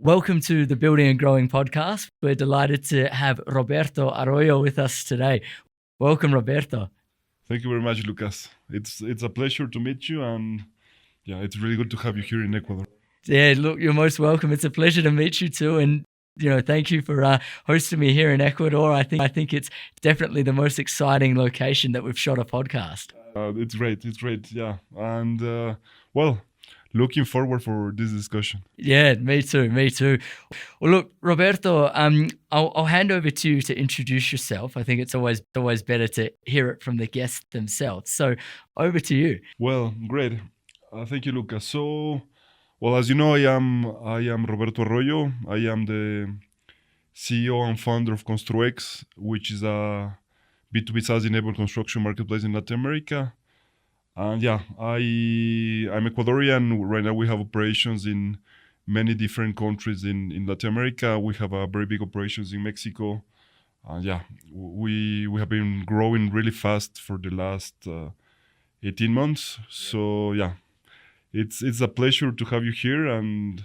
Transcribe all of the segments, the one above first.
Welcome to the Building and Growing podcast. We're delighted to have Roberto Arroyo with us today. Welcome, Roberto. Thank you very much, Lucas. It's a pleasure to meet you, and it's really good to have you here in Ecuador. Yeah, look, you're most welcome. It's a pleasure to meet you too, and thank you for hosting me here in Ecuador. I think it's definitely the most exciting location that we've shot a podcast. It's great, yeah, and looking forward for this discussion. Yeah, me too. Well, look, Roberto, I'll hand over to you to introduce yourself. I think it's always better to hear it from the guests themselves. So, over to you. Well, great. Thank you, Lucas. So, as you know, I am Roberto Arroyo. I am the CEO and founder of Construex, which is a B2B SaaS-enabled construction marketplace in Latin America. And I'm Ecuadorian. Right now we have operations in many different countries in Latin America. We have a very big operations in Mexico. We have been growing really fast for the last 18 months. So it's a pleasure to have you here. And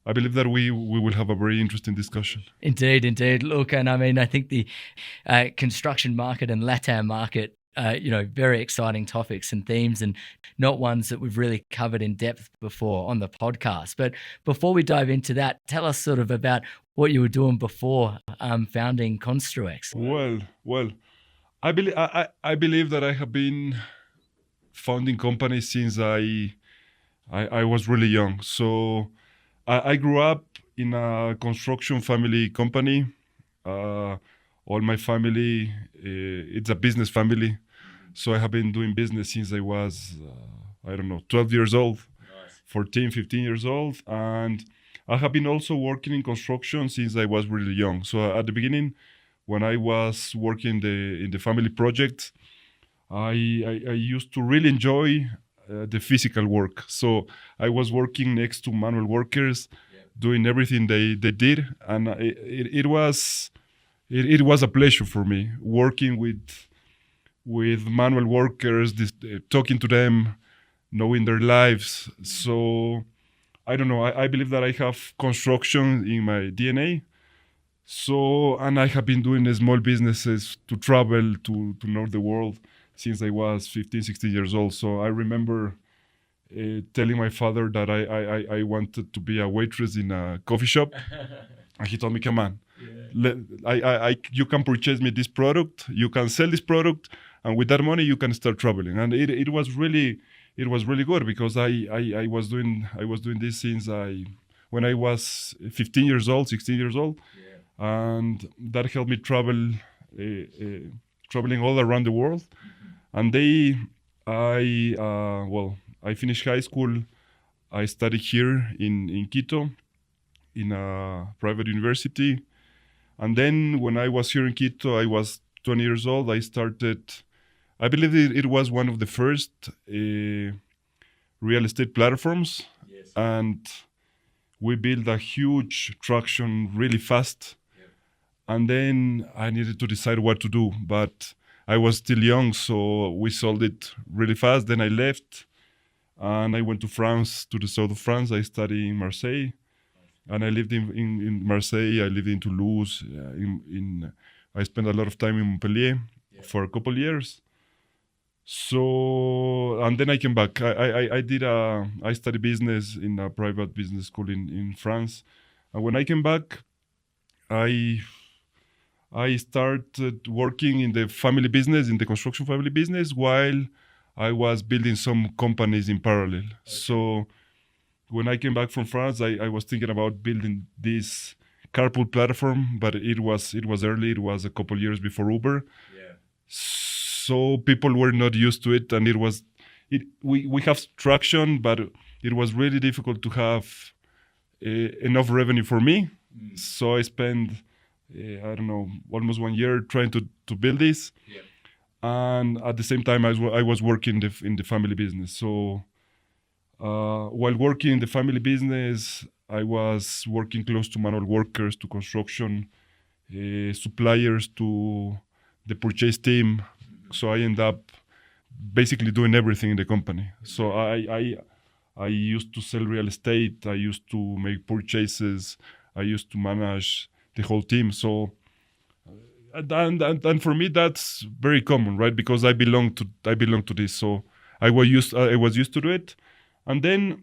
I believe that we will have a very interesting discussion. Indeed. Look, and I mean, I think the construction market and LATAM market, very exciting topics and themes, and not ones that we've really covered in depth before on the podcast. But before we dive into that, tell us sort of about what you were doing before founding Construex. Well, I believe that I have been founding companies since I was really young. So I grew up in a construction family company. All my family, it's a business family. So I have been doing business since I was, 12 years old, nice. 14, 15 years old. And I have been also working in construction since I was really young. So at the beginning, when I was working in the family project, I used to really enjoy the physical work. So I was working next to manual workers, doing everything they did, and it was a pleasure for me working with manual workers, talking to them, knowing their lives. So I don't know. I believe that I have construction in my DNA. So, and I have been doing small businesses to travel to know the world since I was 15, 16 years old. So I remember telling my father that I wanted to be a waitress in a coffee shop. And he told me, come on, you can purchase me this product, you can sell this product, and with that money you can start traveling. And it was really good because I was doing this since when I was 15 years old, 16 years old. Yeah. And that helped me traveling all around the world. And I finished high school. I studied here in Quito, in a private university. And then when I was here in Quito, I was 20 years old. I started, I believe it was one of the first real estate platforms. Yes. And we built a huge traction really fast. Yep. And then I needed to decide what to do. But I was still young, so we sold it really fast. Then I left, and I went to France, to the south of France. I studied in Marseille, and I lived in Marseille. I lived in Toulouse. I spent a lot of time in Montpellier for a couple of years. So, and then I came back. I studied business in a private business school in France. And when I came back, I started working in the family business, in the construction family business, while I was building some companies in parallel. Okay. So when I came back from France, I was thinking about building this carpool platform, but it was early. It was a couple years before Uber. Yeah. So people were not used to it, and we have traction, but it was really difficult to have enough revenue for me. So I spent almost 1 year trying to build this. Yeah. And at the same time, I was working in the family business. So while working in the family business, I was working close to manual workers, to construction suppliers, to the purchase team. So I end up basically doing everything in the company. So I I used to sell real estate. I used to make purchases. I used to manage the whole team. So, and for me, that's very common, right? Because I belong to this. So I was used to do it, and then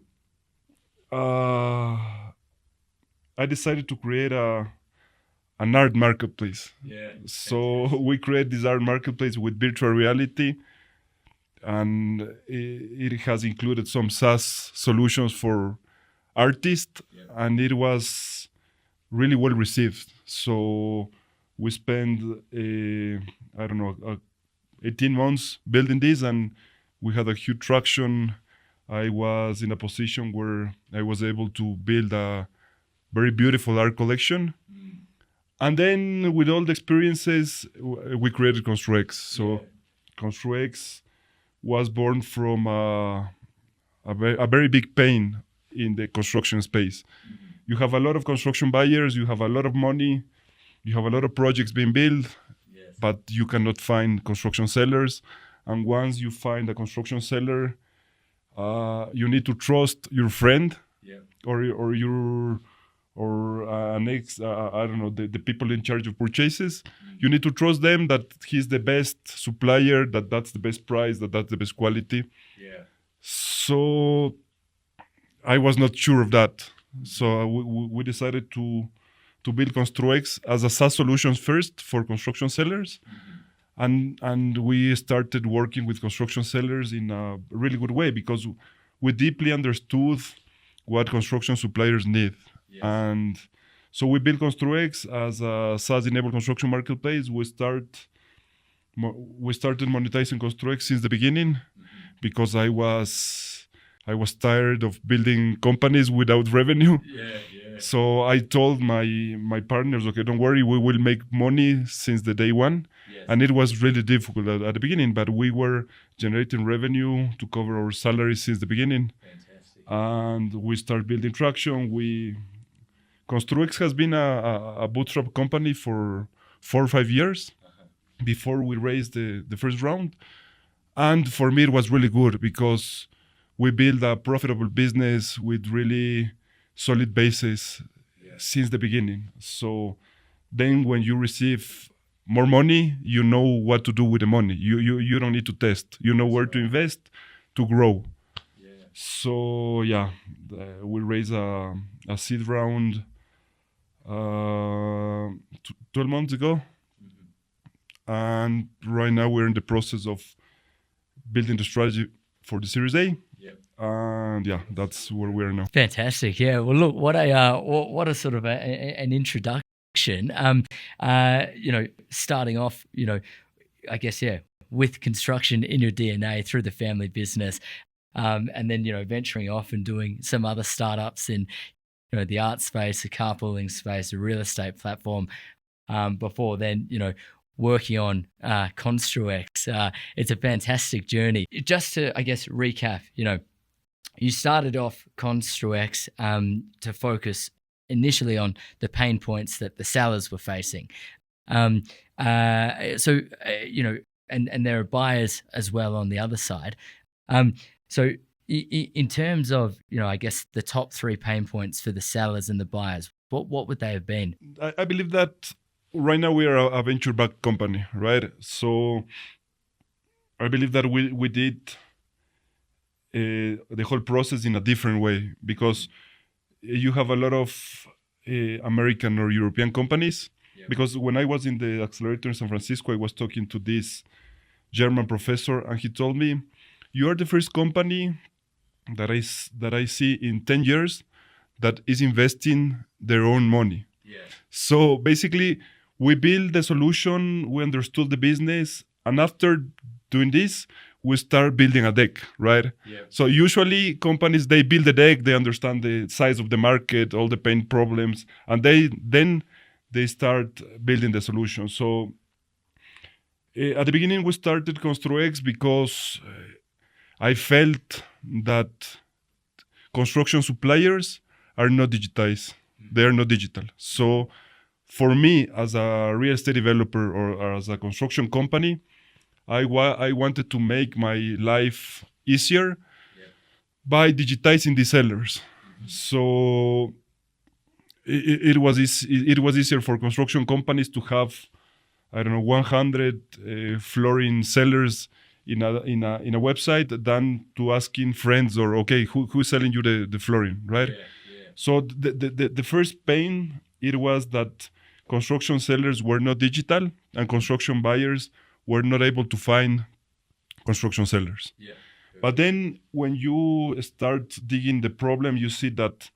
I decided to create an art marketplace. Yeah. So we create this art marketplace with virtual reality, and it has included some SaaS solutions for artists, and it was really well received. So we spent, I don't know, 18 months building this, and we had a huge traction. I was in a position where I was able to build a very beautiful art collection. And then with all the experiences, we created Construex. So Construex was born from a very big pain in the construction space. You have a lot of construction buyers, you have a lot of money, you have a lot of projects being built, but you cannot find construction sellers. And once you find a construction seller, you need to trust your friend or your I don't know, the people in charge of purchases. You need to trust them that he's the best supplier, that's the best price, that's the best quality. So I was not sure of that. So we decided to build Construex as a SaaS solution first for construction sellers. And we started working with construction sellers in a really good way because we deeply understood what construction suppliers need. And so we built Construex as a SaaS-enabled construction marketplace. We started monetizing Construex since the beginning because I was tired of building companies without revenue. So I told my partners, okay, don't worry, we will make money since the day one. And it was really difficult at the beginning, but we were generating revenue to cover our salaries since the beginning. Fantastic. And we started building traction. Construex has been a bootstrap company for 4 or 5 years before we raised the first round. And for me, it was really good because we built a profitable business with really solid basis since the beginning. So then when you receive more money, you know what to do with the money. You don't need to test. You know where to invest to grow. So we raised a seed round 12 months ago. And right now we're in the process of building the strategy for the Series A. And that's where we are now. Fantastic. Yeah. Well, look, what a sort of an introduction. Starting off, I guess, with construction in your DNA through the family business, and then, venturing off and doing some other startups in, the art space, the carpooling space, the real estate platform, before then, working on Construex. It's a fantastic journey. Just to, I guess, recap, you started off Construex to focus initially on the pain points that the sellers were facing. And there are buyers as well on the other side. So in terms of, I guess the top 3 pain points for the sellers and the buyers, what would they have been? I believe that right now we are a venture-backed company, right? So I believe that we did the whole process in a different way because you have a lot of American or European companies. Because when I was in the accelerator in San Francisco, I was talking to this German professor, and he told me, "You are the first company that I see in 10 years that is investing their own money." So basically, we built the solution, we understood the business, and after doing this, we start building a deck, right? So usually companies, they build a deck, they understand the size of the market, all the pain problems, and then they start building the solution. So at the beginning, we started Construex because I felt that construction suppliers are not digitized. They are not digital. So for me, as a real estate developer or as a construction company, I wanted to make my life easier by digitizing the sellers. So it was easier for construction companies to have, I don't know, 100 flooring sellers in a website than to asking friends or, okay, who's selling you the flooring, right? So the first pain, it was that construction sellers were not digital and construction buyers were not able to find construction sellers. But then when you start digging the problem, you see that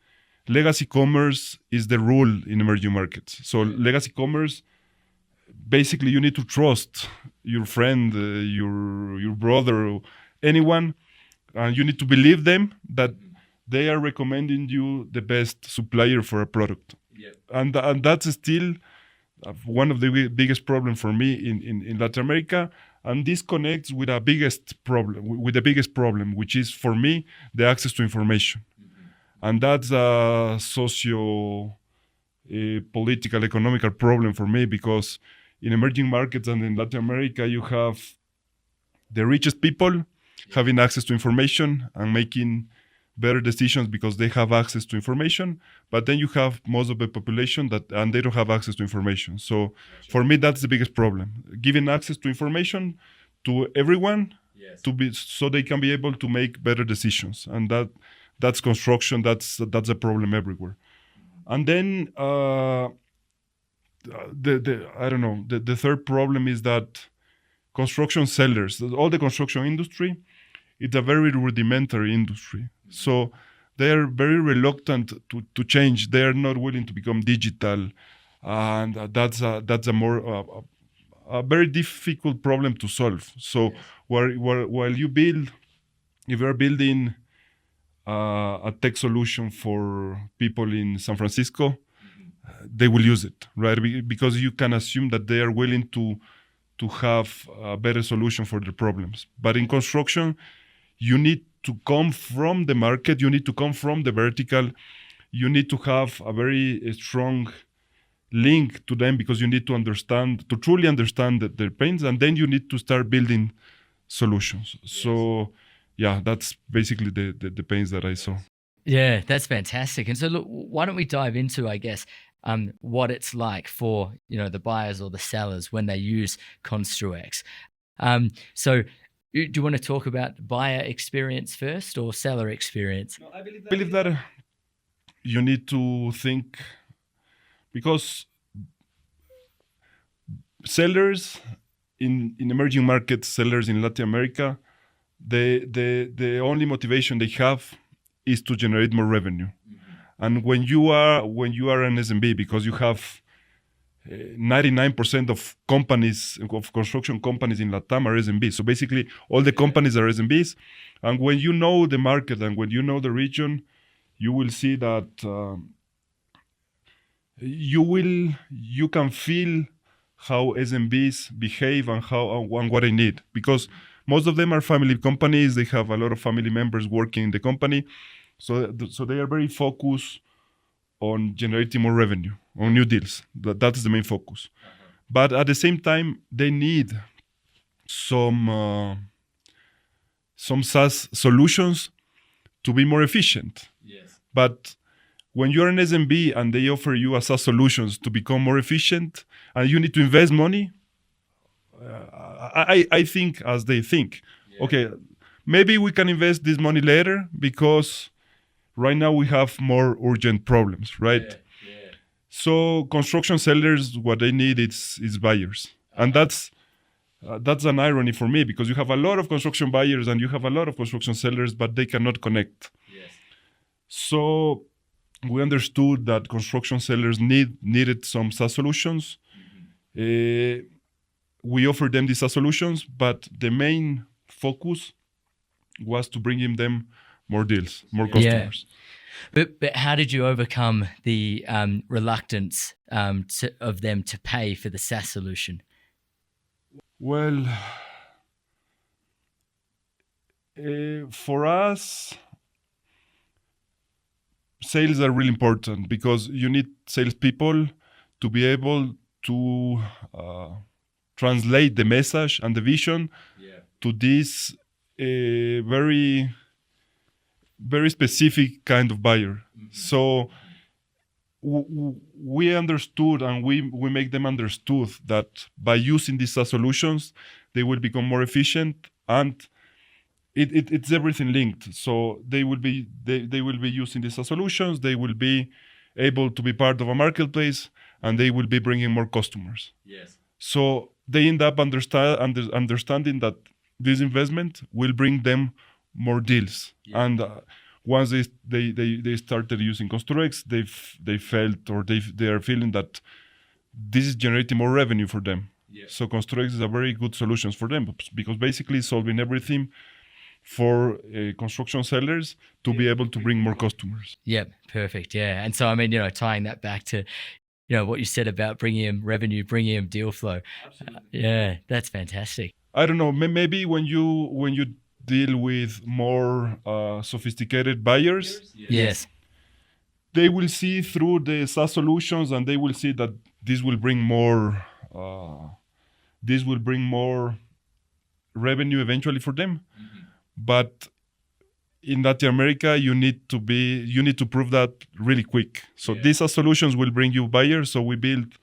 legacy commerce is the rule in emerging markets. So legacy commerce, basically you need to trust your friend, your brother, anyone, and you need to believe them that they are recommending you the best supplier for a product. And that's still one of the biggest problem for me in Latin America. And this connects with the biggest problem, which is for me the access to information. And that's a political, economical problem for me, because in emerging markets and in Latin America, you have the richest people having access to information and making better decisions because they have access to information. But then you have most of the population and they don't have access to information. So for me, that's the biggest problem: giving access to information to everyone, so they can be able to make better decisions. And that's construction. That's a problem everywhere. And then the third problem is that construction sellers, all the construction industry, it's a very rudimentary industry. So they are very reluctant to change. They are not willing to become digital, and that's a more a very difficult problem to solve. So while you build, if you are building a tech solution for people in San Francisco, they will use it, right? Because you can assume that they are willing to have a better solution for their problems. But in construction, you need to come from the market, you need to come from the vertical, you need to have a very strong link to them, because you need to truly understand their pains, and then you need to start building solutions. So yeah, that's basically the pains that I saw. Yeah, that's fantastic. And so look, why don't we dive into, I guess, what it's like for, the buyers or the sellers when they use Construex. So do you want to talk about buyer experience first or seller experience? No, I believe that you need to think, because sellers in emerging markets, sellers in Latin America, the only motivation they have is to generate more revenue. And when you are an SMB, because you have 99% of construction companies in Latam are SMBs. So basically, all the companies are SMBs. And when you know the market and when you know the region, you will see that you can feel how SMBs behave and what they need, because most of them are family companies. They have a lot of family members working in the company, so they are very focused on generating more revenue, on new deals. That's the main focus. But at the same time, they need some SaaS solutions to be more efficient. But when you're an SMB and they offer you a SaaS solutions to become more efficient, and you need to invest money, I think as they think, okay, maybe we can invest this money later, because right now we have more urgent problems, right? So construction sellers, what they need is buyers. And that's an irony for me, because you have a lot of construction buyers and you have a lot of construction sellers, but they cannot connect. So we understood that construction sellers needed some SaaS solutions. We offered them these SaaS solutions, but the main focus was to bring them more deals, more customers. But how did you overcome the reluctance of them to pay for the SaaS solution? Well, for us, sales are really important, because you need salespeople to be able to translate the message and the vision to this very very specific kind of buyer. So we understood, and we make them understood that by using these SaaS solutions, they will become more efficient, and it's everything linked. So they will be using these SaaS solutions. They will be able to be part of a marketplace, and they will be bringing more customers. Yes. So they end up understanding that this investment will bring them more deals. Yeah. And once they started using Construex, they felt, or they are feeling that this is generating more revenue for them. Yeah. So Construex is a very good solution for them, because basically solving everything for construction sellers to be able to bring more customers. Yeah, perfect. Yeah. And so, I mean, tying that back to, what you said about bringing in revenue, bringing in deal flow. Yeah, that's fantastic. I don't know, maybe when you deal with more sophisticated buyers, Yes. they will see through the SaaS solutions, and they will see that this will bring more revenue eventually for them. But in Latin America, you need to prove that really quick. So these SaaS solutions will bring you buyers. So we build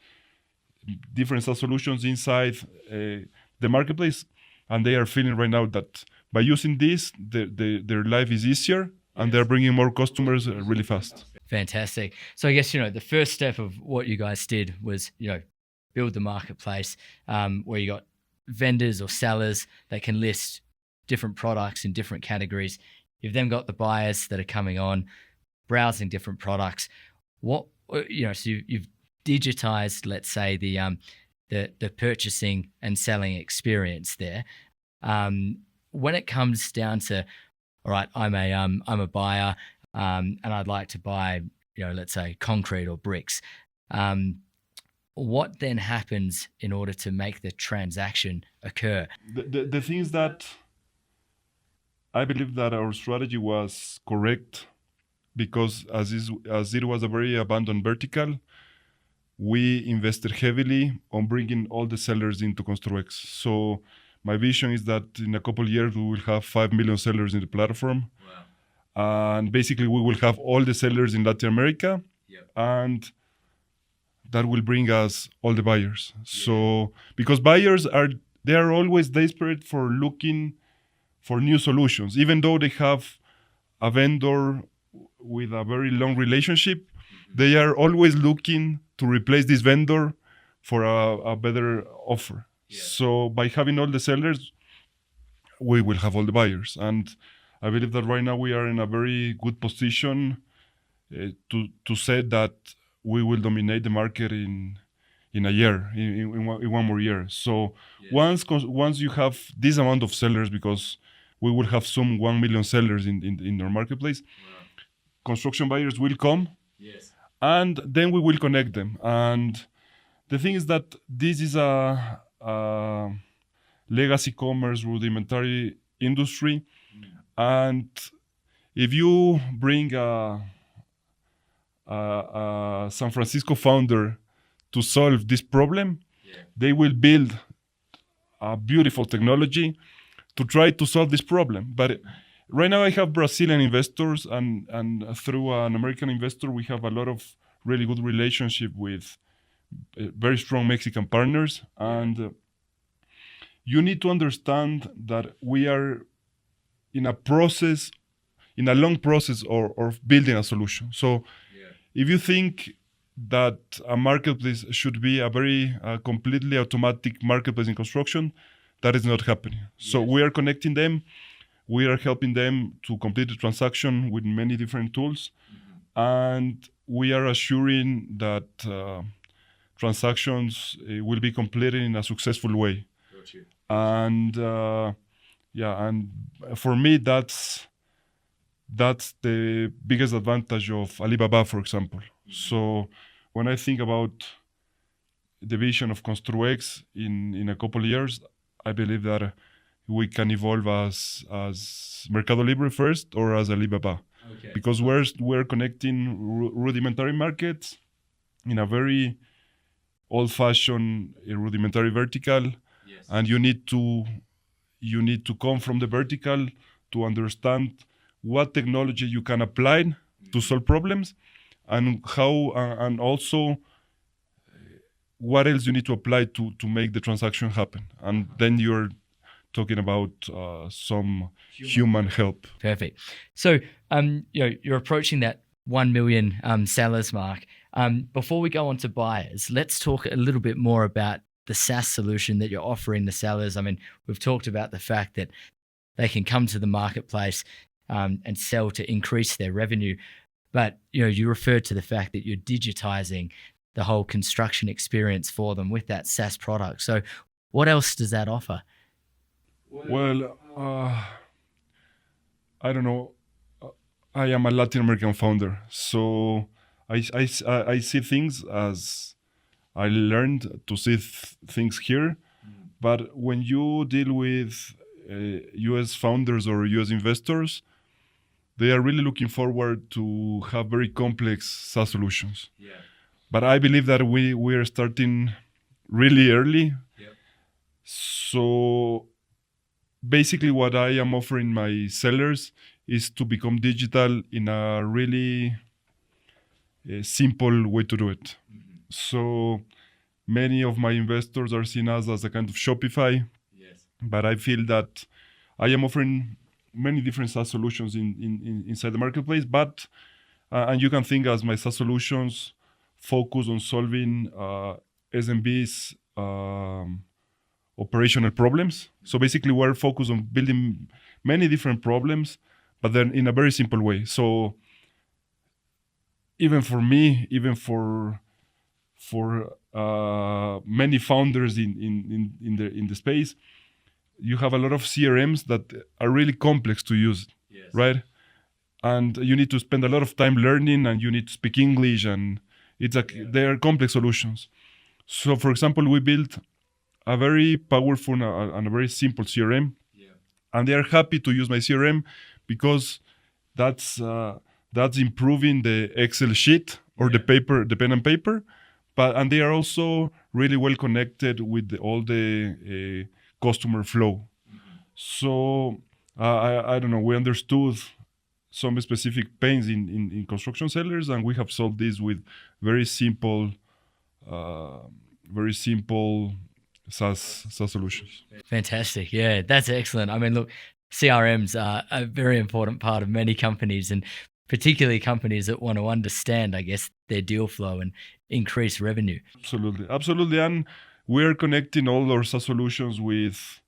different SaaS solutions inside the marketplace, and they are feeling right now that by using this, their life is easier, and they're bringing more customers really fast. Fantastic. So I guess, the first step of what you guys did was, build the marketplace where you got vendors or sellers that can list different products in different categories. You've then got the buyers that are coming on, browsing different products. So you've digitized, let's say, the purchasing and selling experience there. When it comes down to, all right, I'm a buyer, and I'd like to buy, let's say concrete or bricks. What then happens in order to make the transaction occur? The thing is that I believe that our strategy was correct, because as it was a very abandoned vertical, we invested heavily on bringing all the sellers into Construex. So my vision is that in a couple of years, we will have 5 million sellers in the platform. Wow. And basically, we will have all the sellers in Latin America. Yep. And that will bring us all the buyers. Yeah. So because buyers are always desperate for looking for new solutions, even though they have a vendor with a very long relationship, they are always looking to replace this vendor for a better offer. Yeah. So by having all the sellers, we will have all the buyers. And I believe that right now we are in a very good position to say that we will dominate the market in a year, in one more year. So yes. Once you have this amount of sellers, because we will have some 1 million sellers in our marketplace, wow. Construction buyers will come. Yes. And then we will connect them. And the thing is that this is a legacy commerce rudimentary industry. And if you bring a San Francisco founder to solve this problem, they will build a beautiful technology to try to solve this problem. But right now I have Brazilian investors, and through an American investor, we have a lot of really good relationship with very strong Mexican partners. And you need to understand that we are in a long process of building a solution. So if you think that a marketplace should be a very completely automatic marketplace in construction, that is not happening. So we are connecting them. We are helping them to complete the transaction with many different tools. And we are assuring that transactions will be completed in a successful way. And and for me, that's the biggest advantage of Alibaba, for example. So when I think about the vision of Construex in a couple of years, I believe that we can evolve as Mercado Libre first, or as Alibaba. Okay. Because we're connecting rudimentary markets in a very old-fashioned rudimentary vertical. And you need to come from the vertical to understand what technology you can apply to solve problems, and how, and also what else you need to apply to make the transaction happen. And then you're talking about some human help. Perfect. So, you're approaching that 1 million sellers mark. Before we go on to buyers, let's talk a little bit more about the SaaS solution that you're offering the sellers. I mean, we've talked about the fact that they can come to the marketplace and sell to increase their revenue. But, you referred to the fact that you're digitizing the whole construction experience for them with that SaaS product. So what else does that offer? Well, I don't know. I am a Latin American founder, so I see things as I learned to see things here. But when you deal with US founders or US investors, they are really looking forward to have very complex SaaS solutions. Yeah. But I believe that we are starting really early. Yep. So basically what I am offering my sellers is to become digital in a really simple way to do it. Mm-hmm. So many of my investors are seen as a kind of Shopify. Yes. But I feel that I am offering many different SaaS solutions inside the marketplace, but and you can think as my SaaS solutions focus on solving SMBs operational problems. So basically we're focused on building many different problems, but then in a very simple way. So even for me, even for many founders in the space, you have a lot of CRMs that are really complex to use. Yes. Right? And you need to spend a lot of time learning, and you need to speak English, and they are complex solutions. So for example, we built a very powerful and a very simple CRM, and they are happy to use my CRM because that's improving the Excel sheet or the pen and paper, and they are also really well connected with all the customer flow. Mm-hmm. So I don't know, we understood some specific pains in construction sellers, and we have solved this with very simple SaaS solutions. Fantastic. Yeah, that's excellent. I mean, look, CRMs are a very important part of many companies, and particularly companies that want to understand, I guess, their deal flow and increase revenue. Absolutely. And we're connecting all our SaaS solutions with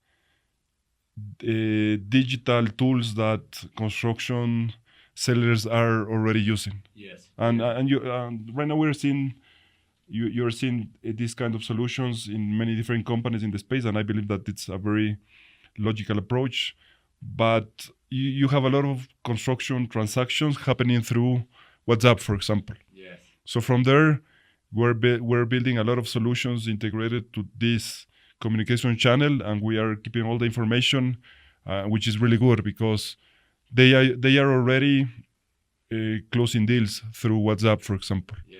digital tools that construction sellers are already using. Yes. And right now we're seeing you're seeing these kind of solutions in many different companies in the space, and I believe that it's a very logical approach. But you have a lot of construction transactions happening through WhatsApp, for example. Yes. So from there, we're building a lot of solutions integrated to this communication channel, and we are keeping all the information, which is really good because they are already closing deals through WhatsApp, for example. Yeah.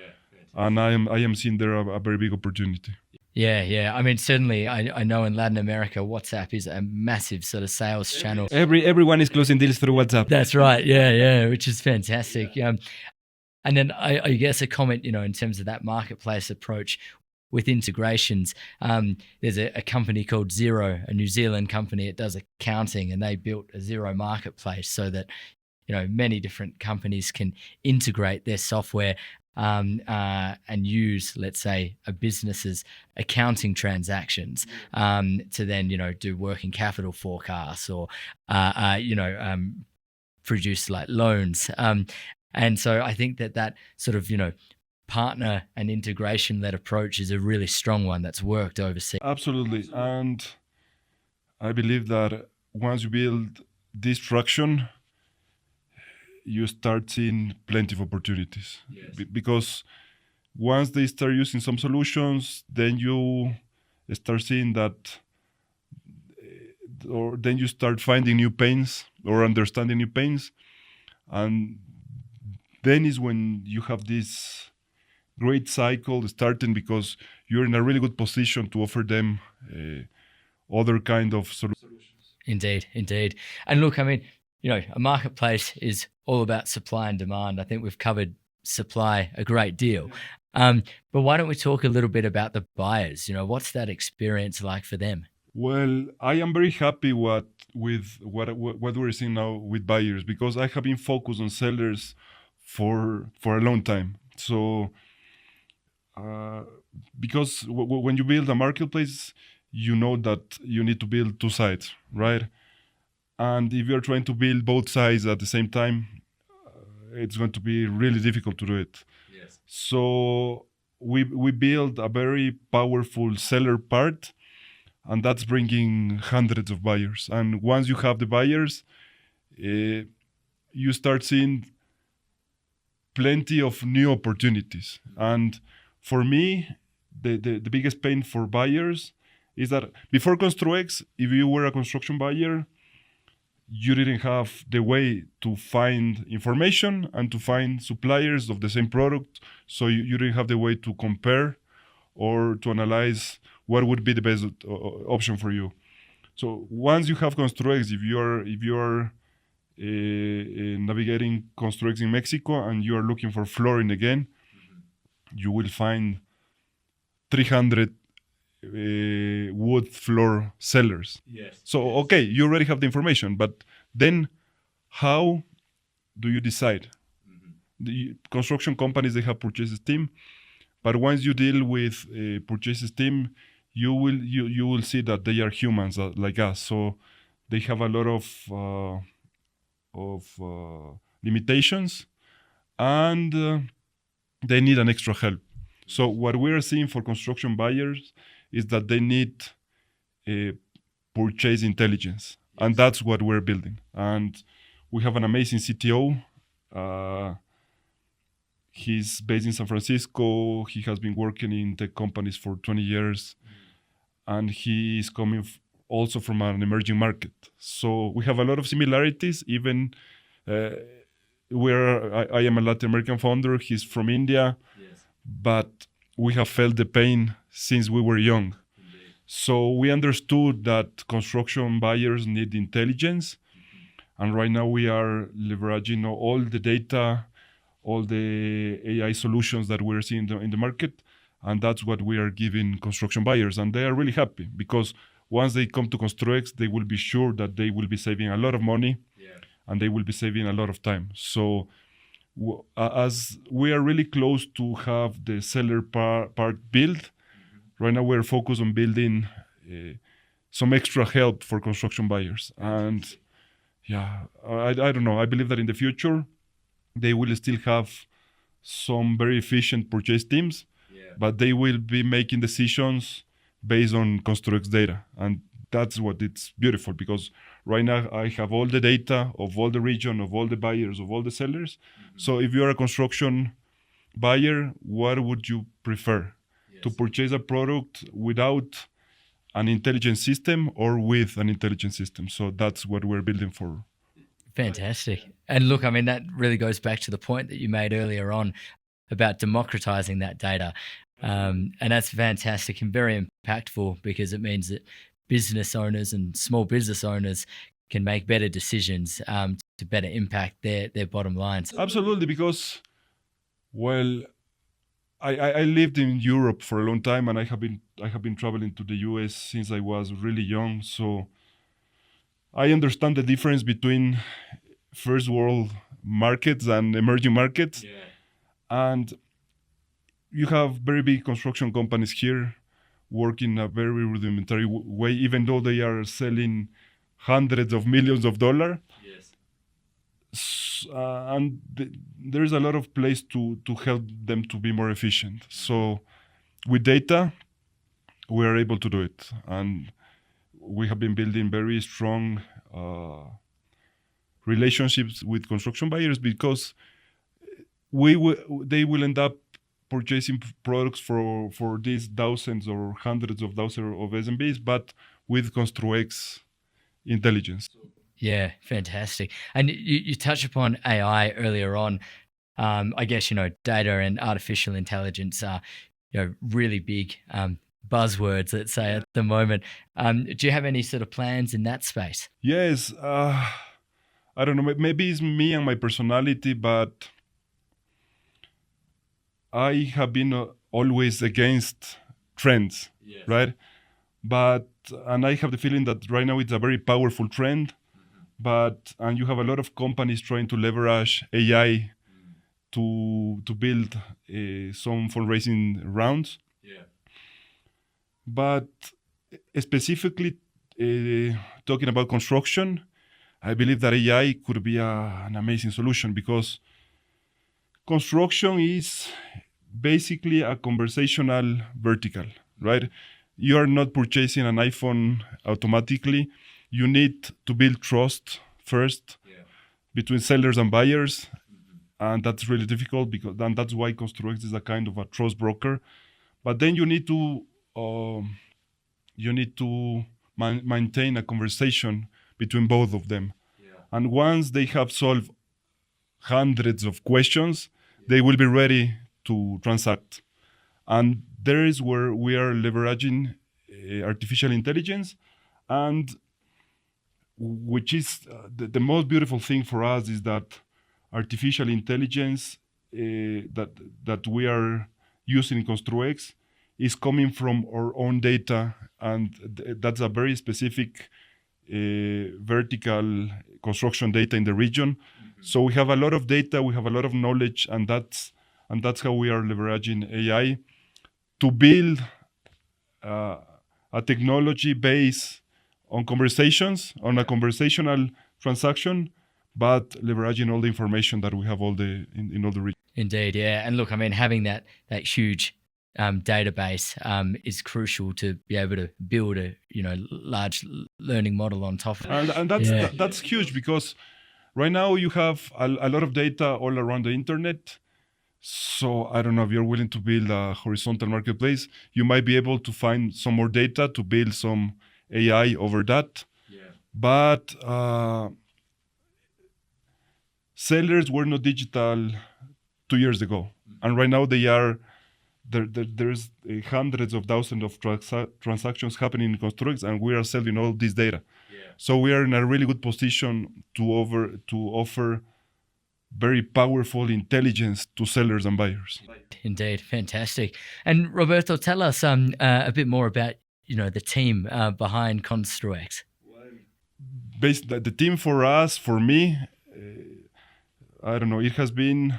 And I am seeing there a very big opportunity. Yeah. I mean, certainly, I know in Latin America, WhatsApp is a massive sort of sales channel. Everyone is closing deals through WhatsApp. That's right. Yeah, which is fantastic. And then I guess a comment, in terms of that marketplace approach with integrations. There's a company called Xero, a New Zealand company. It does accounting, and they built a Xero marketplace so that many different companies can integrate their software and use, let's say, a business's accounting transactions to then, do working capital forecasts or, produce like loans. And so I think that sort of, partner and integration-led approach is a really strong one that's worked overseas. Absolutely. And I believe that once you build this traction, you start seeing plenty of opportunities. Yes. Because once they start using some solutions, then you start seeing that, or then you start finding new pains or understanding new pains. And then is when you have this great cycle starting, because you're in a really good position to offer them other kind of solutions. Indeed. And look, I mean, a marketplace is all about supply and demand. I think we've covered supply a great deal. But why don't we talk a little bit about the buyers? What's that experience like for them? Well, I am very happy with what we're seeing now with buyers, because I have been focused on sellers for a long time. So, because when you build a marketplace, you know that you need to build two sides, right? And if you're trying to build both sides at the same time, it's going to be really difficult to do it. Yes. So we build a very powerful seller part, and that's bringing hundreds of buyers. And once you have the buyers, you start seeing plenty of new opportunities. And for me, the biggest pain for buyers is that before Construex, if you were a construction buyer, you didn't have the way to find information and to find suppliers of the same product. So you didn't have the way to compare or to analyze what would be the best option for you. So once you have Construex, if you're navigating Construex in Mexico and you are looking for flooring again, you will find 300 wood floor sellers. Yes. So, okay, you already have the information, but then how do you decide? The construction companies, they have purchases team, but once you deal with a purchases team, you will see that they are humans like us. So they have a lot of limitations, and they need an extra help. So what we are seeing for construction buyers is that they need purchase intelligence, and that's what we're building. And we have an amazing CTO. He's based in San Francisco. He has been working in tech companies for 20 years, and he is coming also from an emerging market. So we have a lot of similarities. Even I am a Latin American founder. He's from India, but we have felt the pain since we were young. So we understood that construction buyers need intelligence. And right now we are leveraging all the data, all the AI solutions that we're seeing in the market. And that's what we are giving construction buyers. And they are really happy, because once they come to Construex, they will be sure that they will be saving a lot of money, and they will be saving a lot of time. So as we are really close to have the seller part built, right now we're focused on building some extra help for construction buyers. And I don't know. I believe that in the future, they will still have some very efficient purchase teams, but they will be making decisions based on Construex data. And that's what it's beautiful, because right now I have all the data of all the region, of all the buyers, of all the sellers. So if you're a construction buyer, what would you prefer? To purchase a product without an intelligent system or with an intelligent system? So that's what we're building for. Fantastic. And look, I mean, that really goes back to the point that you made earlier on about democratizing that data. And that's fantastic and very impactful, because it means that business owners and small business owners can make better decisions to better impact their bottom lines. Absolutely, because, well, I lived in Europe for a long time, and I have been traveling to the US since I was really young. So I understand the difference between first world markets and emerging markets. And you have very big construction companies here working a very rudimentary way, even though they are selling hundreds of millions of dollars. And there's a lot of place to help them to be more efficient. So with data, we are able to do it. And we have been building very strong relationships with construction buyers, because they will end up purchasing products for these thousands or hundreds of thousands of SMBs, but with Construex intelligence. Yeah, fantastic. And you touched upon AI earlier on. I guess, data and artificial intelligence are, really big buzzwords, let's say, at the moment. Do you have any sort of plans in that space? Yes. I don't know. Maybe it's me and my personality, but I have been always against trends, right? But and I have the feeling that right now it's a very powerful trend. But and you have a lot of companies trying to leverage AI to build some fundraising rounds. But specifically talking about construction, I believe that AI could be an amazing solution because construction is basically a conversational vertical, right? You are not purchasing an iPhone automatically. You need to build trust first between sellers and buyers, and that's really difficult because and that's why Construex is a kind of a trust broker. But then you need to maintain a conversation between both of them. And once they have solved hundreds of questions, they will be ready to transact. And there is where we are leveraging artificial intelligence, and which is the most beautiful thing for us is that artificial intelligence that we are using in Construex is coming from our own data, and that's a very specific vertical construction data in the region. So we have a lot of data, we have a lot of knowledge, and that's how we are leveraging AI to build a technology based on conversations, on a conversational transaction, but leveraging all the information that we have in all the region. Indeed, yeah. And look, I mean, having that huge database is crucial to be able to build a large learning model on top of it. And that's huge because right now you have a lot of data all around the internet. So I don't know if you're willing to build a horizontal marketplace. You might be able to find some more data to build some AI over that. But sellers were not digital 2 years ago, and right now they are. There's hundreds of thousands of transactions happening in Construex, and we are selling all this data. So we are in a really good position to offer very powerful intelligence to sellers and buyers. Indeed, fantastic. And Roberto, tell us a bit more about the team behind Construex. The team for me, I don't know. It has been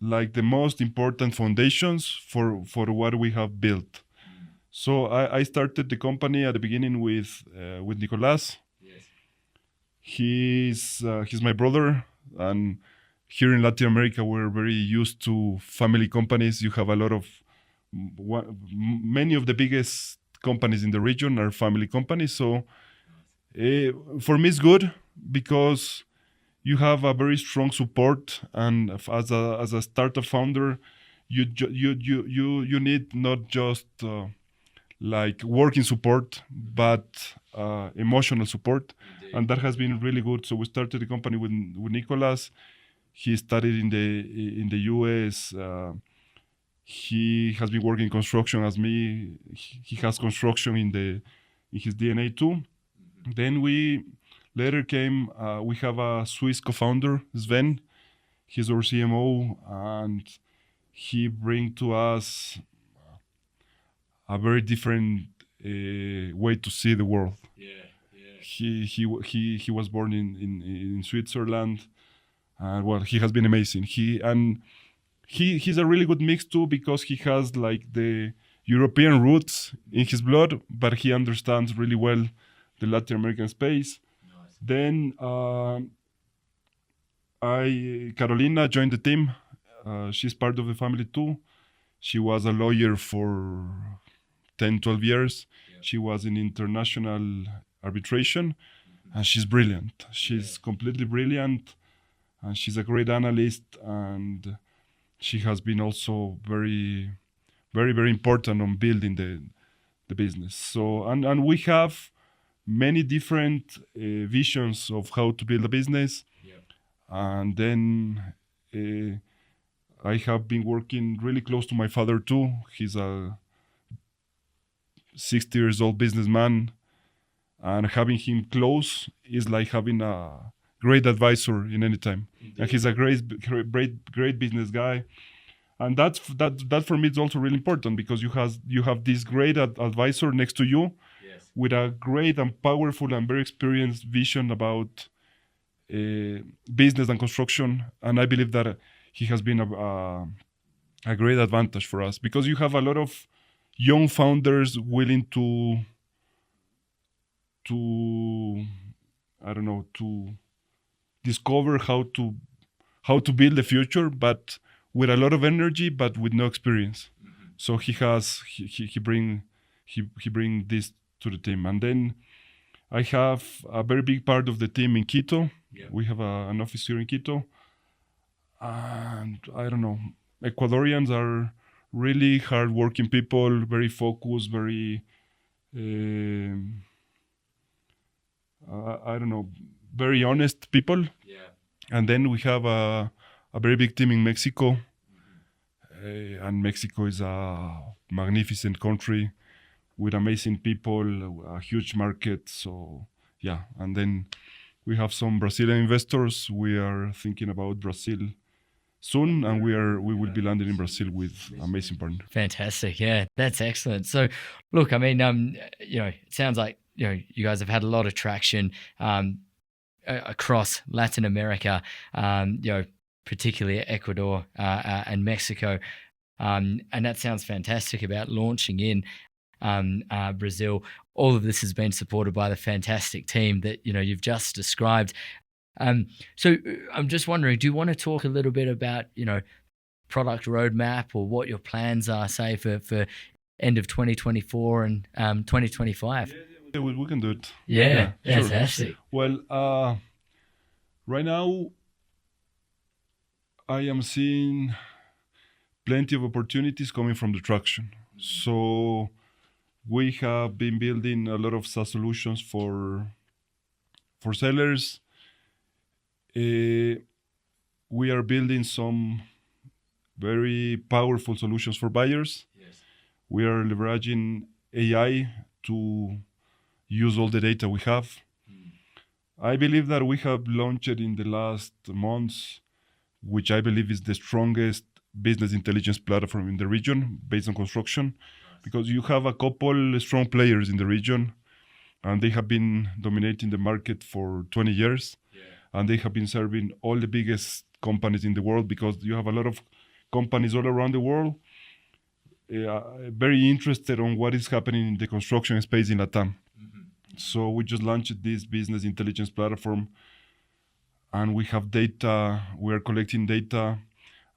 like the most important foundations for what we have built. So I started the company at the beginning with Nicolas. He's my brother, and here in Latin America we're very used to family companies. You have a lot of many of the biggest companies in the region are family companies. So for me it's good because you have a very strong support, and as a startup founder, you need not just like working support, but emotional support. Indeed. And that has been really good. So we started the company with Nicolas. He studied in the US. He has been working in construction as me. He has construction in his DNA too. Then we have a Swiss co-founder, Sven. He's our CMO, and he brings to us a very different way to see the world. He was born in Switzerland, and well, he has been amazing. He's a really good mix too because he has like the European roots in his blood, but he understands really well the Latin American space. Then Carolina joined the team. She's part of the family too. She was a lawyer for 10, 12 years. She was in international arbitration, and she's brilliant. She's completely brilliant, and she's a great analyst, and she has been also very, very, very important on building the business. So, and we have many different visions of how to build a business. And then I have been working really close to my father too. He's a 60 years old businessman, and having him close is like having a great advisor in any time. Indeed. And he's a great business guy, and that for me is also really important because you have this great advisor next to you, yes, with a great and powerful and very experienced vision about business and construction, and I believe that he has been a great advantage for us because you have a lot of young founders willing to I don't know, to discover how to build the future, but with a lot of energy, but with no experience. Mm-hmm. So he bring this to the team, and then I have a very big part of the team in Quito. Yeah. We have an office here in Quito, and I don't know, Ecuadorians are really hardworking people, very focused, very I don't know, very honest people. Yeah. And then we have a very big team in Mexico. Mm-hmm. And Mexico is a magnificent country with amazing people, a huge market. So, yeah. And then we have some Brazilian investors. We are thinking about Brazil soon, and we will be landing in Brazil with amazing partner. Fantastic. Yeah, that's excellent. So, look, I mean, it sounds like, you guys have had a lot of traction across Latin America, particularly Ecuador and Mexico. And that sounds fantastic about launching in Brazil. All of this has been supported by the fantastic team that, you've just described. So I'm just wondering, do you want to talk a little bit about, product roadmap or what your plans are, say, for end of 2024 and 2025? Yeah, we can do it. Yeah, fantastic. Sure. Well, right now, I am seeing plenty of opportunities coming from the traction. So we have been building a lot of SaaS solutions for sellers. We are building some very powerful solutions for buyers. Yes. We are leveraging AI to use all the data we have. I believe that we have launched in the last months, which I believe is the strongest business intelligence platform in the region based on construction, because you have a couple strong players in the region, and they have been dominating the market for 20 years. Yeah. And they have been serving all the biggest companies in the world, because you have a lot of companies all around the world very interested on what is happening in the construction space in Latam. So we just launched this business intelligence platform, and we have data. We are collecting data,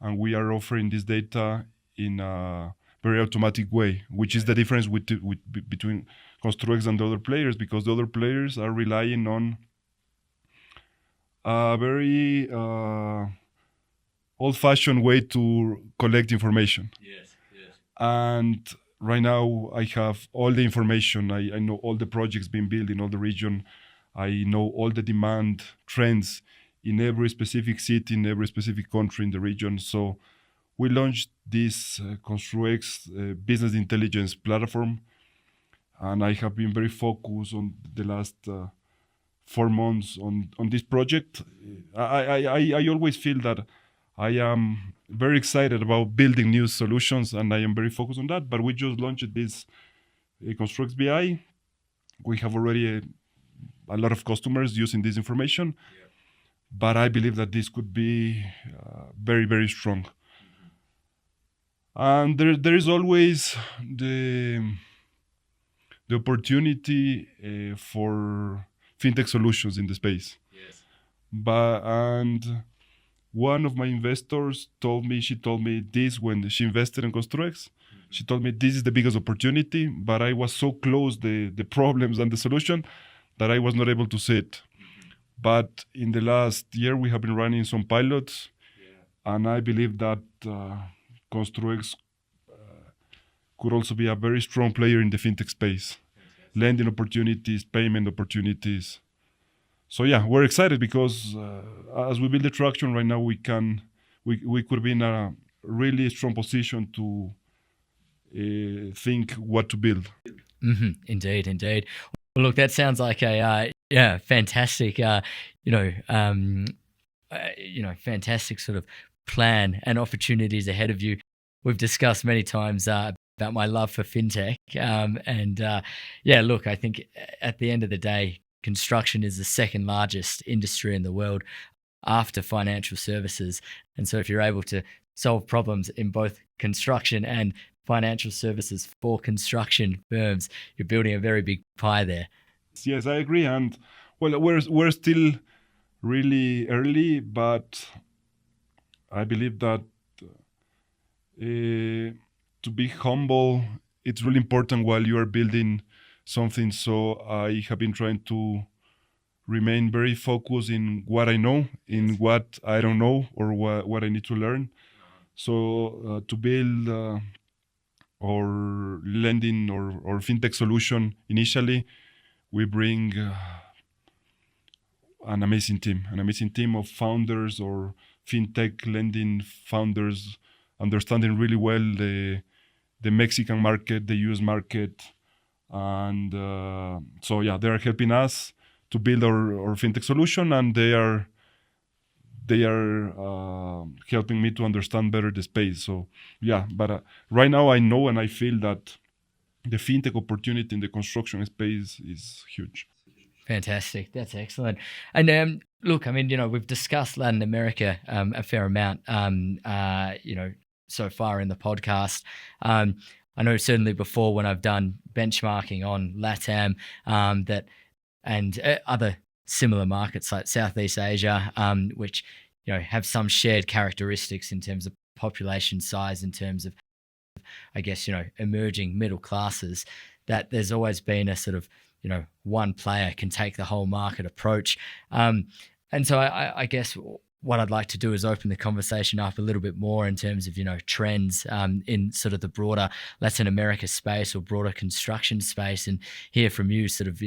and we are offering this data in a very automatic way, which is the difference between Construex and the other players, because the other players are relying on a very old-fashioned way to collect information. Yes. And right now, I have all the information. I know all the projects being built in all the region. I know all the demand trends in every specific city, in every specific country in the region. So we launched this Construex business intelligence platform, and I have been very focused on the last 4 months on this project. I always feel that I am very excited about building new solutions, and I am very focused on that. But we just launched this Construex BI. We have already a lot of customers using this information, but I believe that this could be very, very strong. And there is always the opportunity for fintech solutions in the space. Yes. And one of my investors told me this when she invested in Construex. She told me this is the biggest opportunity, but I was so close the problems and the solution that I was not able to see it. But in the last year, we have been running some pilots, and I believe that Construex could also be a very strong player in the fintech space, lending opportunities, payment opportunities. So yeah, we're excited because as we build the traction right now, we could be in a really strong position to think what to build. Indeed. Well, look, that sounds like a fantastic, fantastic sort of plan and opportunities ahead of you. We've discussed many times about my love for fintech, look, I think at the end of the day, construction is the second largest industry in the world after financial services, and so if you're able to solve problems in both construction and financial services for construction firms, you're building a very big pie there. Yes, I agree. And well, we're still really early, but I believe that to be humble, it's really important while you are building something. So I have been trying to remain very focused in what I know, in what I don't know, or what I need to learn. So to build or lending or fintech solution initially, we bring an amazing team of founders or fintech lending founders, understanding really well the Mexican market, the US market, and they are helping us to build our fintech solution, and they are helping me to understand better the space. So but right now I know and I feel that the fintech opportunity in the construction space is huge. Fantastic. That's excellent. And look, I mean, we've discussed Latin America a fair amount, so far in the podcast. I know certainly before when I've done benchmarking on LATAM and other similar markets like Southeast Asia, which, have some shared characteristics in terms of population size, in terms of, I guess, emerging middle classes, that there's always been a sort of, one player can take the whole market approach. And so I guess what I'd like to do is open the conversation up a little bit more in terms of, trends in sort of the broader Latin America space or broader construction space, and hear from you sort of,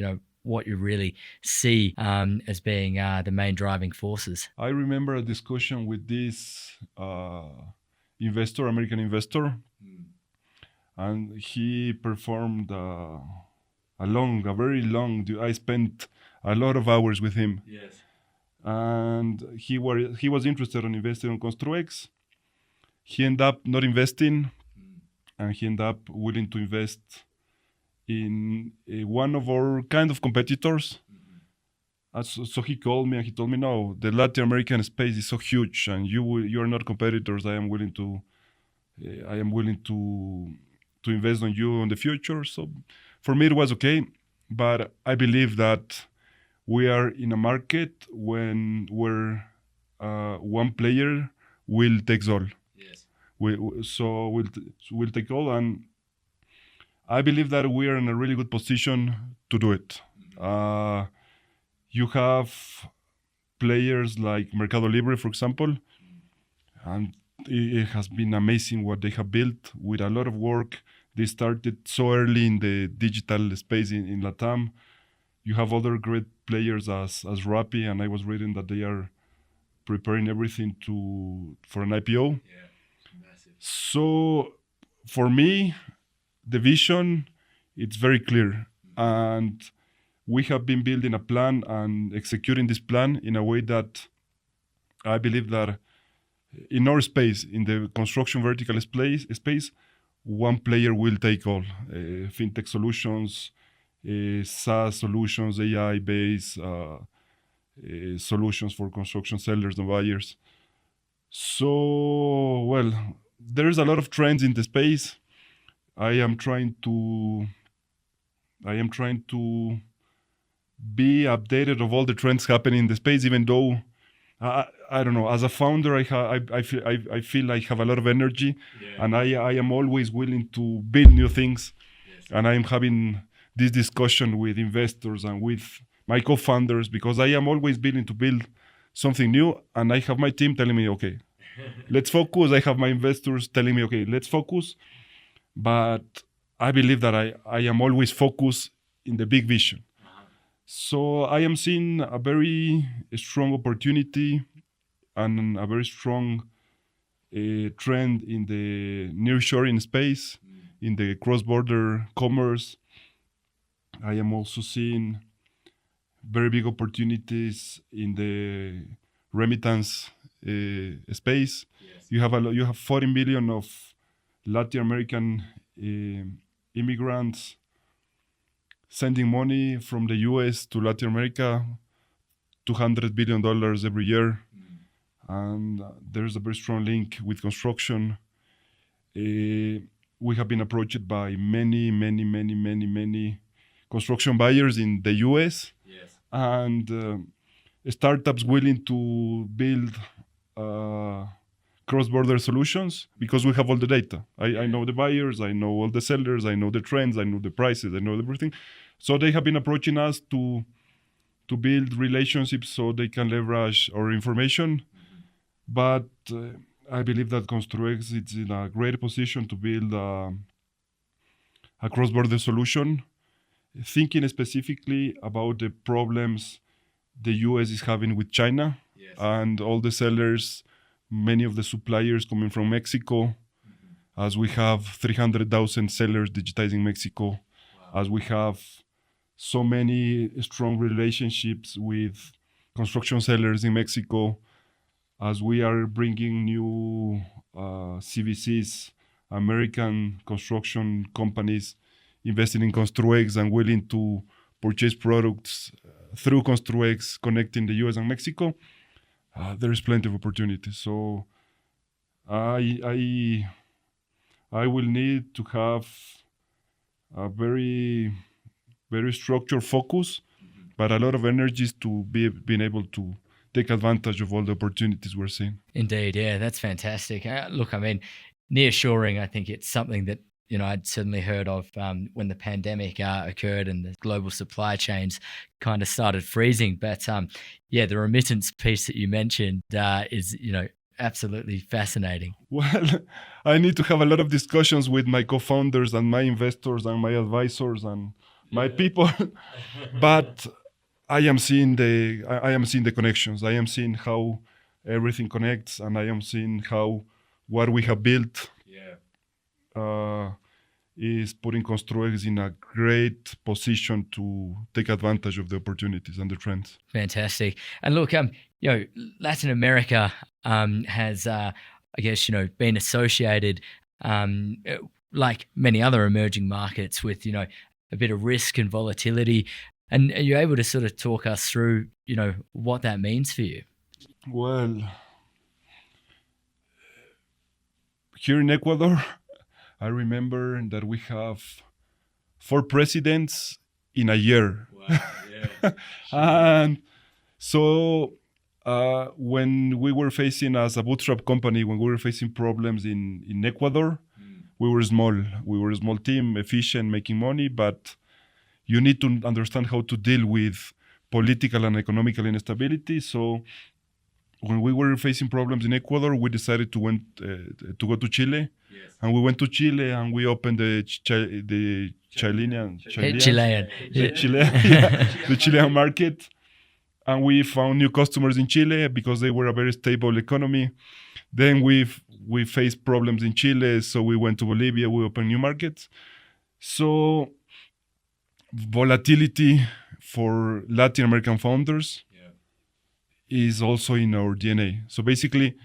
what you really see as being the main driving forces. I remember a discussion with this American investor, and he performed a very long. I spent a lot of hours with him. Yes. And he was interested in investing on Construex. He ended up not investing, and he ended up willing to invest in one of our kind of competitors. So he called me and he told me, no, the Latin American space is so huge, and you are not competitors. I am willing to invest on you in the future. So for me, it was okay. But I believe that we are in a market where one player will take all. Yes. We'll take all, and I believe that we are in a really good position to do it. You have players like Mercado Libre, for example, and it has been amazing what they have built with a lot of work. They started so early in the digital space in LATAM. You have other great players as Rappi, and I was reading that they are preparing everything for an IPO. Yeah, massive. So for me, the vision, it's very clear. And we have been building a plan and executing this plan in a way that I believe that in our space, in the construction vertical space, one player will take all. Fintech solutions, SaaS solutions, AI-based solutions for construction sellers and buyers. So, well, there's a lot of trends in the space. I am trying to be updated of all the trends happening in the space, even though I don't know. As a founder, I feel I have a lot of energy, and I am always willing to build new things. Yes. And I am having this discussion with investors and with my co-founders because I am always willing to build something new. And I have my team telling me, okay, let's focus. I have my investors telling me, okay, let's focus. But I believe that I am always focused in the big vision. So I am seeing a very strong opportunity and a very strong trend in the nearshoring space, in the cross-border commerce. I am also seeing very big opportunities in the remittance space. You have 40 million of Latin American immigrants sending money from the US to Latin America, $200 billion every year. And there's a very strong link with construction. We have been approached by many construction buyers in the US. And startups willing to build cross-border solutions because we have all the data. I know the buyers, I know all the sellers, I know the trends, I know the prices, I know everything. So they have been approaching us to build relationships so they can leverage our information. But I believe that Construex is in a great position to build a cross-border solution, thinking specifically about the problems the US is having with China and all the sellers, many of the suppliers coming from Mexico, as we have 300,000 sellers digitizing Mexico, as we have so many strong relationships with construction sellers in Mexico, as we are bringing new CVCs, American construction companies investing in Construex and willing to purchase products through Construex, connecting the US and Mexico. There is plenty of opportunity. So I will need to have a very structured focus, but a lot of energies to being able to take advantage of all the opportunities we're seeing. Indeed, yeah, that's fantastic. Look, I mean, nearshoring, I think it's something that I'd certainly heard of when the pandemic occurred and the global supply chains kind of started freezing. But the remittance piece that you mentioned is, absolutely fascinating. Well, I need to have a lot of discussions with my co-founders and my investors and my advisors and my people, but I am seeing the connections. I am seeing how everything connects, and I am seeing how what we have built is putting Construex in a great position to take advantage of the opportunities and the trends. Fantastic. And look, Latin America has, I guess, been associated, like many other emerging markets, with, a bit of risk and volatility. And are you able to sort of talk us through, what that means for you? Well, here in Ecuador, I remember that we have 4 presidents in a year. Wow, yeah. And so when we were facing, as a bootstrap company, when we were facing problems in Ecuador, we were small. We were a small team, efficient, making money, but you need to understand how to deal with political and economical instability. So when we were facing problems in Ecuador, we decided to go to Chile. Yes. And we went to Chile and we opened the Chilean market. And we found new customers in Chile because they were a very stable economy. Then we faced problems in Chile, so we went to Bolivia, we opened new markets. So volatility for Latin American founders is also in our DNA. So basically,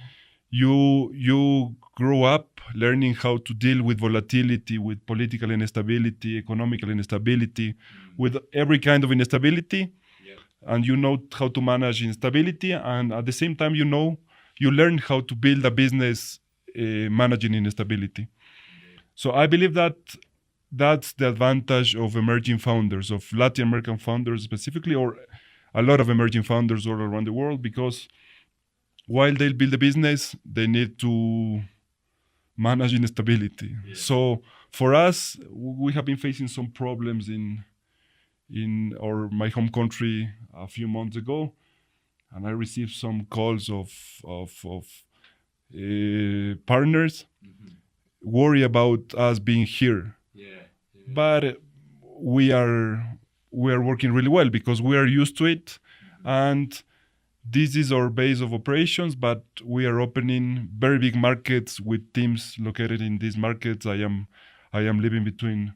you grow up learning how to deal with volatility, with political instability, economical instability, with every kind of instability. And you know how to manage instability, and at the same time, you learn how to build a business managing instability. So I believe that that's the advantage of emerging founders, of Latin American founders specifically, or a lot of emerging founders all around the world, because while they build a business, they need to manage instability. Yeah. So for us, we have been facing some problems in my home country a few months ago, and I received some calls of partners worry about us being here. But we are working really well because we are used to it, and this is our base of operations. But we are opening very big markets with teams located in these markets. I am living between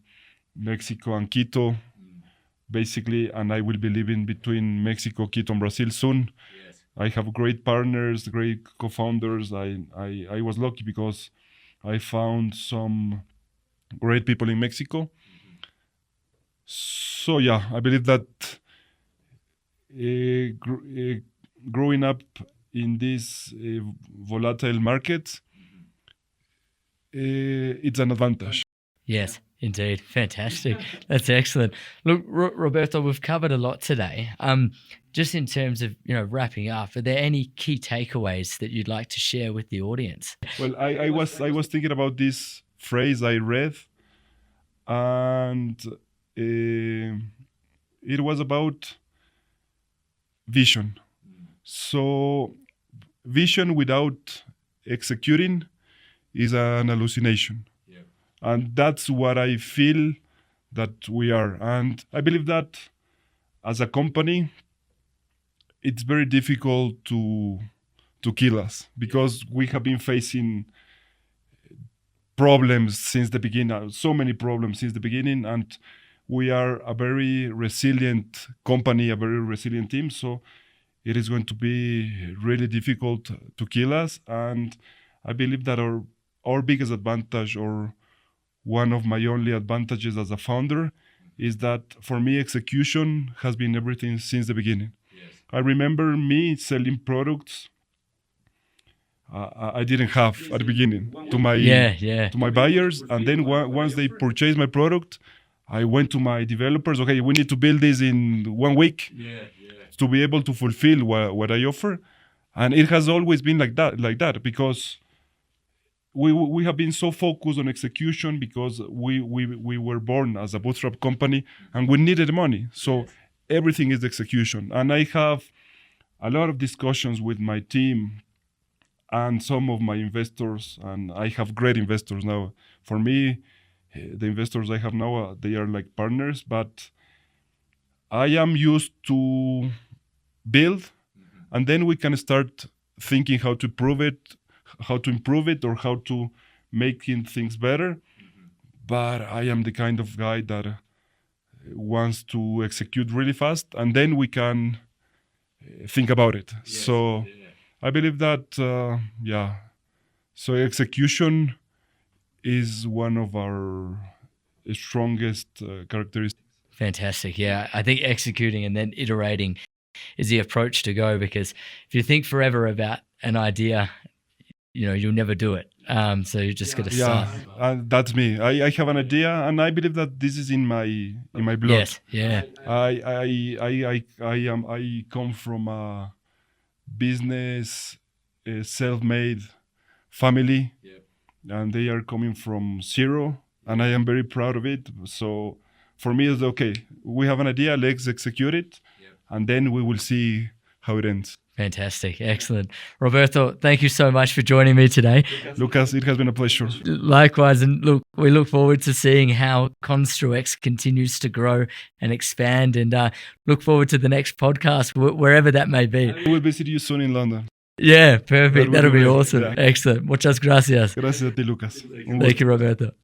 Mexico and Quito. basically, and I will be living between Mexico, Quito, and Brazil soon. I have great partners, great co-founders. I was lucky because I found some great people in Mexico. So yeah, I believe that growing up in this volatile market, it's an advantage. Yes, indeed. Fantastic. That's excellent. Look, Roberto, we've covered a lot today. Just in terms of, wrapping up, are there any key takeaways that you'd like to share with the audience? Well, I was thinking about this phrase I read, and it was about vision. So vision without executing is an hallucination. And that's what I feel that we are. And I believe that as a company, it's very difficult to kill us because we have been facing problems since the beginning, so many problems since the beginning, and we are a very resilient company, a very resilient team. So it is going to be really difficult to kill us. And I believe that our biggest advantage, or one of my only advantages as a founder, is that for me, execution has been everything since the beginning. Yes. I remember me selling products I didn't have at the beginning to my buyers, and then once they purchased my product, I went to my developers. Okay, we need to build this in 1 week to be able to fulfill what I offer, and it has always been like that because we have been so focused on execution because we were born as a bootstrap company and we needed money. So everything is execution. And I have a lot of discussions with my team and some of my investors, and I have great investors now. For me, the investors I have now, they are like partners, but I am used to build, and then we can start thinking how to improve it, or how to make things better. But I am the kind of guy that wants to execute really fast, and then we can think about it. So I believe that, so execution is one of our strongest characteristics. Fantastic. Yeah, I think executing and then iterating is the approach to go, because if you think forever about an idea, you'll never do it. So you just got to start. That's me. I have an idea, and I believe that this is in my blood. Yes. Yeah. I come from a business self-made family, and they are coming from zero, and I am very proud of it. So for me, it's okay. We have an idea. Let's execute it, and then we will see how it ends. Fantastic. Excellent. Roberto, thank you so much for joining me today. Lucas, it has been a pleasure. Likewise. And look, we look forward to seeing how Construex continues to grow and expand, and look forward to the next podcast, wherever that may be. We will visit you soon in London. Yeah, perfect. That'll be awesome. Yeah. Excellent. Muchas gracias. Gracias a ti, Lucas. Thank you, Roberto.